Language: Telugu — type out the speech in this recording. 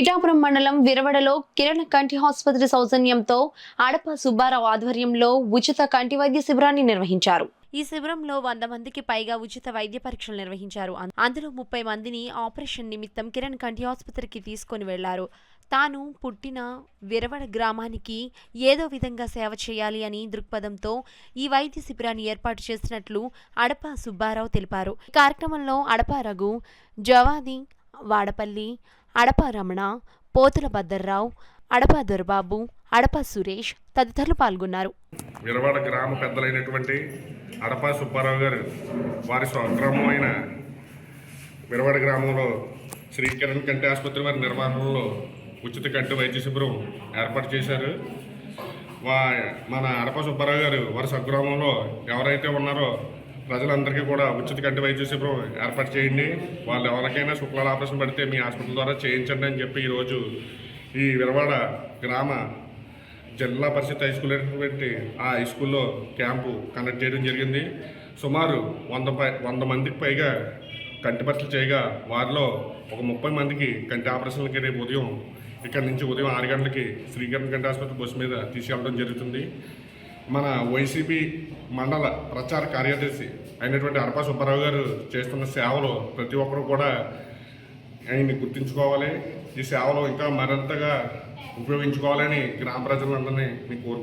పిఠాపురం మండలం విరవడలో కిరణ్ కంటి ఆసుపత్రి సౌజన్యంతో అడప సుబ్బారావు ఆధ్వర్యంలో ఉచిత కంటి వైద్య శిబిరాన్ని నిర్వహించారు. ఈ శిబిరంలో 100 మందికి పైగా ఉచిత వైద్య పరీక్షలు నిర్వహించారు. అందులో 30 మందిని ఆపరేషన్ నిమిత్తం కిరణ్ కంటి ఆసుపత్రికి తీసుకొని వెళ్లారు. తాను పుట్టిన విరవడ గ్రామానికి ఏదో విధంగా సేవ చేయాలి అని దృక్పథంతో ఈ వైద్య శిబిరాన్ని ఏర్పాటు చేసినట్లు అడప సుబ్బారావు తెలిపారు. ఈ కార్యక్రమంలో అడప రఘు, జవాది వాడపల్లి, అడప రమణ, పోతుల భద్రరావు, అడప దొరబాబు, అడప సురేష్ తదితరులు పాల్గొన్నారు. విరవాడ గ్రామ పెద్దలైనటువంటి అడప సుబ్బారావు గారు వారి స్వగ్రామమైన విరవాడ గ్రామంలో శ్రీ కిరణ్ కంటి ఆసుపత్రి వారి నిర్వహణలో ఉచిత కంటి వైద్య శిబిరం ఏర్పాటు చేశారు. మన అడప సుబ్బారావు గారు వారి స్వగ్రామంలో ఎవరైతే ఉన్నారో ప్రజలందరికీ కూడా ఉచిత కంటి వైద్య శిబిరం ఏర్పాటు చేయండి, వాళ్ళు ఎవరికైనా శుక్లాల ఆపరేషన్ పడితే మీ హాస్పిటల్ ద్వారా చేయించండి అని చెప్పి ఈరోజు ఈ విరవాడ గ్రామ జిల్లా పరిషత్ హై స్కూల్ అయినటువంటి ఆ హై స్కూల్లో క్యాంపు కండక్ట్ చేయడం జరిగింది. సుమారు 100 మందికి పైగా కంటి పరీక్షలు చేయగా వారిలో ఒక 30 మందికి కంటి ఆపరేషన్లకి రేపు ఉదయం ఇక్కడ నుంచి ఉదయం 6 గంటలకి శ్రీకరణ్ కంటి ఆసుపత్రి బస్సు మీద తీసుకెళ్ళడం జరుగుతుంది. మన వైసీపీ మండల ప్రచార కార్యదర్శి అయినటువంటి అడప సుబ్బారావు గారు చేస్తున్న సేవలు ప్రతి ఒక్కరూ కూడా ఆయన్ని గుర్తుంచుకోవాలి, ఈ సేవలో ఇంకా మరింతగా ఉపయోగించుకోవాలని గ్రామ ప్రజలందరినీ మీకు కోరుకుంటున్నాను.